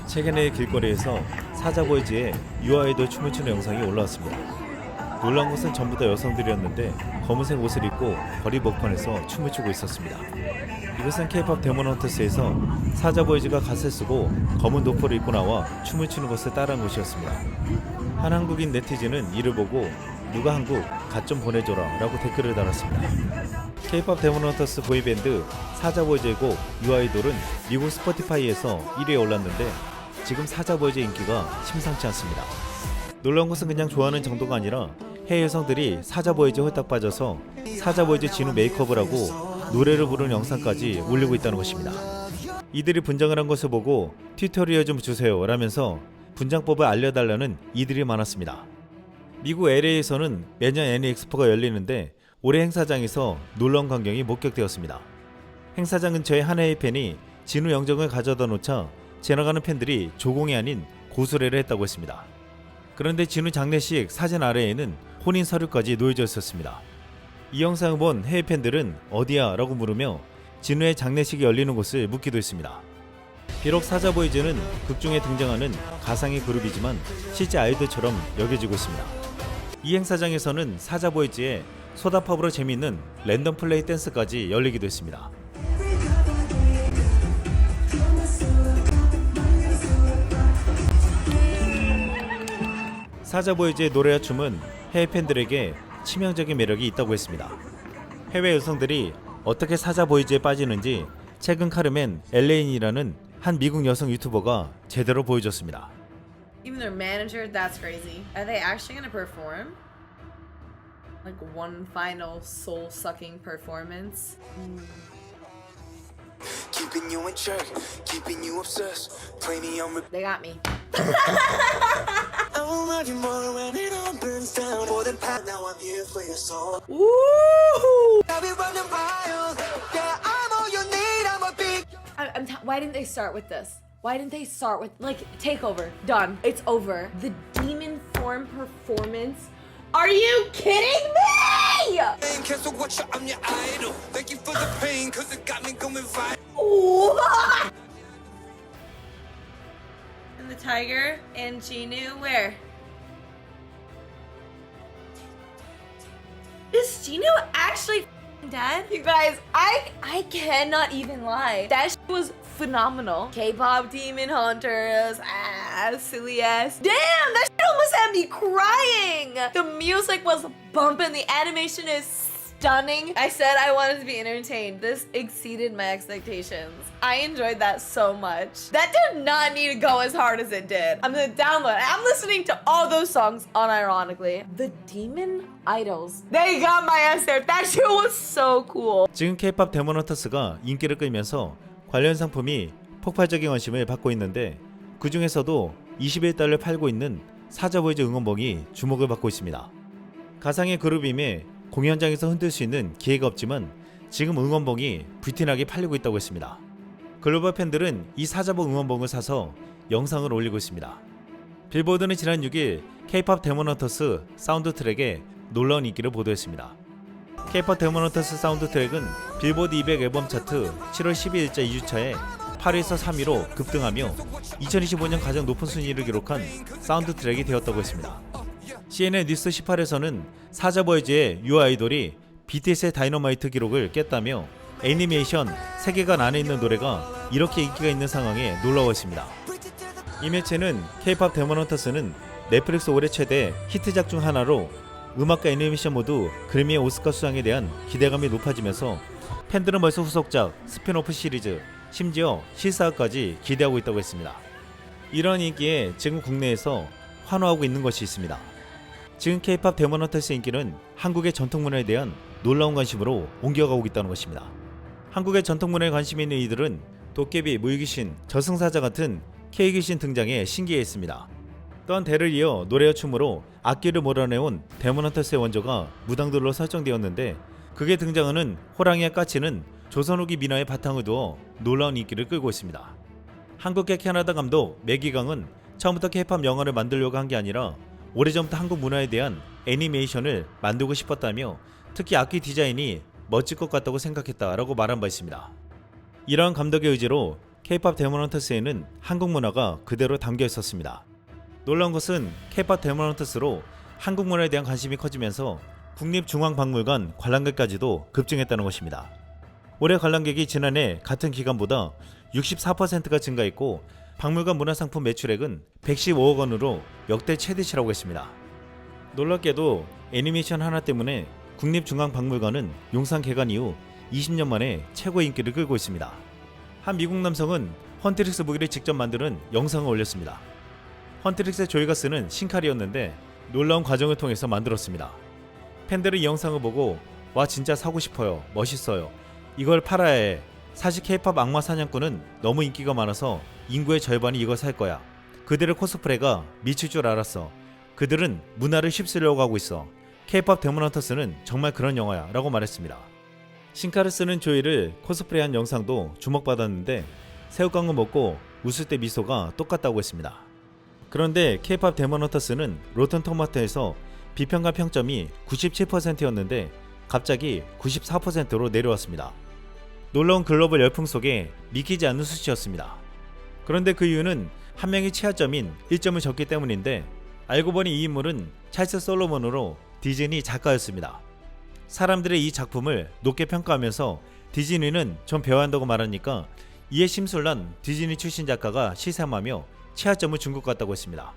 최근에 길거리에서 사자보이즈의 유아아이돌 춤을 추는 영상이 올라왔습니다. 놀라운 것은 전부 다 여성들이었는데 검은색 옷을 입고 거리 먹판에서 춤을 추고 있었습니다. 이것은 K-POP 데몬헌터스에서 사자보이즈가 갓을 쓰고 검은 도포를 입고 나와 춤을 추는 것을 따라한 것이었습니다. 한 한국인 네티즌은 이를 보고 누가 한국 갓 좀 보내줘라 라고 댓글을 달았습니다. K-POP 데몬헌터스 보이밴드 사자보이즈의 곡 유아이돌은 미국 스포티파이에서 1위에 올랐는데 지금 사자보이즈 인기가 심상치 않습니다. 놀라운 것은 그냥 좋아하는 정도가 아니라 해외 여성들이 사자보이즈 홀딱 빠져서 사자보이즈 진우 메이크업을 하고 노래를 부르는 영상까지 올리고 있다는 것입니다. 이들이 분장을 한 것을 보고 튜토리얼 좀 주세요 라면서 분장법을 알려달라는 이들이 많았습니다. 미국 LA에서는 매년 애니엑스포가 열리는데 올해 행사장에서 놀라운 광경이 목격되었습니다. 행사장 근처에 한 해외 팬이 진우 영정을 가져다 놓자 지나가는 팬들이 조공이 아닌 고수레를 했다고 했습니다. 그런데 진우 장례식 사진 아래에는 혼인 서류까지 놓여져 있었습니다. 이 영상을 본 해외 팬들은 어디야? 라고 물으며 진우의 장례식이 열리는 곳을 묻기도 했습니다. 비록 사자보이즈는 극중에 등장하는 가상의 그룹이지만 실제 아이돌처럼 여겨지고 있습니다. 이 행사장에서는 사자보이즈의 소다팝으로 재미있는 랜덤 플레이 댄스까지 열리기도 했습니다. 사자보이즈의 노래와 춤은 해외 팬들에게 치명적인 매력이 있다고 했습니다. 해외 여성들이 어떻게 사자보이즈에 빠지는지 최근 카르멘 엘레인이라는 한 미국 여성 유튜버가 제대로 보여줬습니다. Even their manager, that's crazy. Are they actually gonna perform? Like one final soul-sucking performance? Keeping you in check, keeping you obsessed. Play me on repeat. They got me. I will love you more when it all burns down. For the past, now I'm here for your soul. Woo! I'll be running wild. Yeah, I'm all you need. I'm a big. Why didn't they start with this? Why didn't they start with, like, takeover? Done. It's over. The demon form performance? Are you kidding me? Cancel what you, I'm your idol. Thank you for the pain, cause it got me going viral. What? And the tiger and Genu, where? Is Genu actually dead? You guys, I cannot even lie. That shit was phenomenal. K-pop Demon Hunters, silly ass. Damn, that shit almost had me crying. The music was bumping, the animation is stunning. I said I wanted to be entertained. This exceeded my expectations. I enjoyed that so much. That did not need to go as hard as it did. I'm gonna download it. I'm listening to all those songs unironically. The Demon Idols. They got my ass there. That shit was so cool. 지금 K-POP 데몬헌터스가 인기를 끌면서 관련 상품이 폭발적인 관심을 받고 있는데 그 중에서도 21달러를 팔고 있는 사자보이즈 응원봉이 주목을 받고 있습니다. 가상의 그룹임에 공연장에서 흔들 수 있는 기회가 없지만 지금 응원봉이 불티나게 팔리고 있다고 했습니다. 글로벌 팬들은 이 사자봉 응원봉을 사서 영상을 올리고 있습니다. 빌보드는 지난 6일 K-POP 데몬헌터스 사운드 트랙에 놀라운 인기를 보도했습니다. K-POP 데몬헌터스 사운드 트랙은 빌보드 200 앨범 차트 7월 12일자 2주차에 8위에서 3위로 급등하며 2025년 가장 높은 순위를 기록한 사운드 트랙이 되었다고 했습니다. CNN 뉴스 18에서는 사자보이즈의 유아아이돌이 BTS의 다이너마이트 기록을 깼다며 애니메이션 세계관 안에 있는 노래가 이렇게 인기가 있는 상황에 놀라워했습니다. 이 매체는 K-POP 데몬헌터스는 넷플릭스 올해 최대 히트작 중 하나로 음악과 애니메이션 모두 그래미의 오스카 수상에 대한 기대감이 높아지면서 팬들은 벌써 후속작, 스핀오프 시리즈, 심지어 실사화까지 기대하고 있다고 했습니다. 이런 인기에 지금 국내에서 환호하고 있는 것이 있습니다. 지금 K-POP 데몬헌터스 인기는 한국의 전통문화에 대한 놀라운 관심으로 옮겨가고 있다는 것입니다. 한국의 전통문화에 관심이 있는 이들은 도깨비, 물귀신, 저승사자 같은 K귀신 등장에 신기해했습니다. 또한 대를 이어 노래와 춤으로 악기를 몰아내온 데몬헌터스의 원조가 무당들로 설정되었는데 그게 등장하는 호랑이와 까치는 조선 후기 민화의 바탕을 두어 놀라운 인기를 끌고 있습니다. 한국계 캐나다 감독 매기강은 처음부터 K-POP 영화를 만들려고 한 게 아니라 오래전부터 한국 문화에 대한 애니메이션을 만들고 싶었다며 특히 악기 디자인이 멋질 것 같다고 생각했다라고 말한 바 있습니다. 이러한 감독의 의지로 K-POP 데몬헌터스에는 한국 문화가 그대로 담겨 있었습니다. 놀라운 것은 K-POP 데몬헌터스로 한국 문화에 대한 관심이 커지면서 국립중앙박물관 관람객까지도 급증했다는 것입니다. 올해 관람객이 지난해 같은 기간보다 64%가 증가했고 박물관 문화상품 매출액은 115억 원으로 역대 최대치라고 했습니다. 놀랍게도 애니메이션 하나 때문에 국립중앙박물관은 용산 개관 이후 20년 만에 최고의 인기를 끌고 있습니다. 한 미국 남성은 헌트릭스 무기를 직접 만드는 영상을 올렸습니다. 헌트릭스의 조이가 쓰는 신칼이었는데 놀라운 과정을 통해서 만들었습니다. 팬들은 이 영상을 보고 와 진짜 사고 싶어요. 멋있어요. 이걸 팔아야 해. 사실 K-POP 악마 사냥꾼은 너무 인기가 많아서 인구의 절반이 이걸 살 거야. 그들의 코스프레가 미칠 줄 알았어. 그들은 문화를 휩쓰려고 하고 있어. K-POP 데몬헌터스는 정말 그런 영화야 라고 말했습니다. 신카를 쓰는 조이를 코스프레한 영상도 주목받았는데 새우깡을 먹고 웃을 때 미소가 똑같다고 했습니다. 그런데 K-POP 데몬헌터스는 로튼 토마토에서 비평가 평점이 97%였는데 갑자기 94%로 내려왔습니다. 놀라운 글로벌 열풍 속에 믿기지 않는 수치였습니다. 그런데 그 이유는 한 명의 최하점인 1점을 줬기 때문인데 알고 보니 이 인물은 찰스 솔로몬으로 디즈니 작가였습니다. 사람들의 이 작품을 높게 평가하면서 디즈니는 좀 배워야 한다고 말하니까 이에 심술난 디즈니 출신 작가가 시샘하며 최하점을 준 것 같다고 했습니다.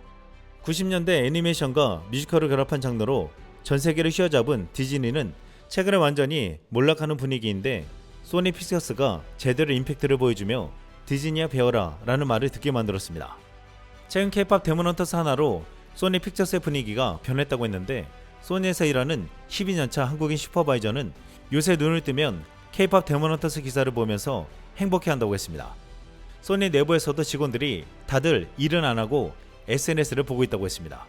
90년대 애니메이션과 뮤지컬을 결합한 장르로 전 세계를 휘어잡은 디즈니는 최근에 완전히 몰락하는 분위기인데 소니 픽처스가 제대로 임팩트를 보여주며 디즈니야 배워라 라는 말을 듣게 만들었습니다. 최근 K-POP 데몬헌터스 하나로 소니 픽처스의 분위기가 변했다고 했는데 소니에서 일하는 12년차 한국인 슈퍼바이저는 요새 눈을 뜨면 K-POP 데몬헌터스 기사를 보면서 행복해한다고 했습니다. 소니 내부에서도 직원들이 다들 일은 안 하고 SNS를 보고 있다고 했습니다.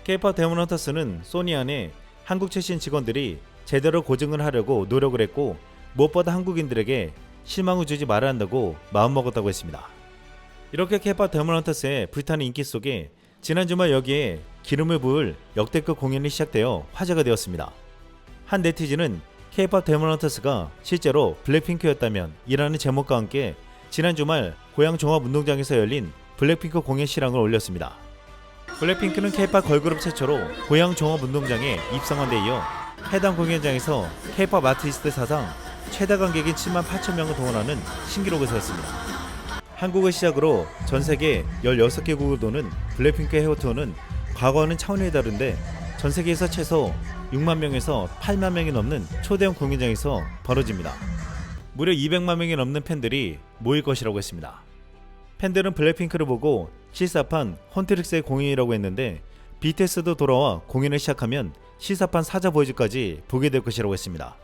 K-POP 데몬헌터스는 소니 안에 한국 출신 직원들이 제대로 고증을 하려고 노력을 했고 무엇보다 한국인들에게 실망을 주지 말아야 한다고 마음먹었다고 했습니다. 이렇게 K-POP 데몬헌터스의 불타는 인기 속에 지난 주말 여기에 기름을 부을 역대급 공연이 시작되어 화제가 되었습니다. 한 네티즌은 K-POP 데몬헌터스가 실제로 블랙핑크였다면 이라는 제목과 함께 지난 주말 고양 종합운동장에서 열린 블랙핑크 공연 실황을 올렸습니다. 블랙핑크는 K-POP 걸그룹 최초로 고양 종합운동장에 입성한 데 이어 해당 공연장에서 K-POP 아티스트 사상 최다 관객인 7만 8천 명을 동원하는 신기록을 세웠습니다. 한국을 시작으로 전 세계 16개국을 도는 블랙핑크의 헤어 투어는 과거와는 차원이 다른데 전 세계에서 최소 6만 명에서 8만 명이 넘는 초대형 공연장에서 벌어집니다. 무려 200만 명이 넘는 팬들이 모일 것이라고 했습니다. 팬들은 블랙핑크를 보고 실사판 헌트릭스의 공연이라고 했는데 BTS도 돌아와 공연을 시작하면 실사판 사자 보이즈까지 보게 될 것이라고 했습니다.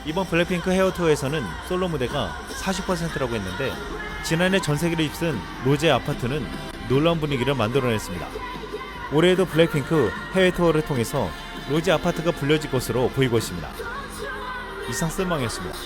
이번 블랙핑크 헤어 투어에서는 솔로 무대가 40%라고 했는데 지난해 전 세계를 휩쓴 로제 아파트는 놀라운 분위기를 만들어냈습니다. 올해에도 블랙핑크 해외 투어를 통해서 로제 아파트가 불려질 것으로 보이고 있습니다. 이상 쓸망이었습니다.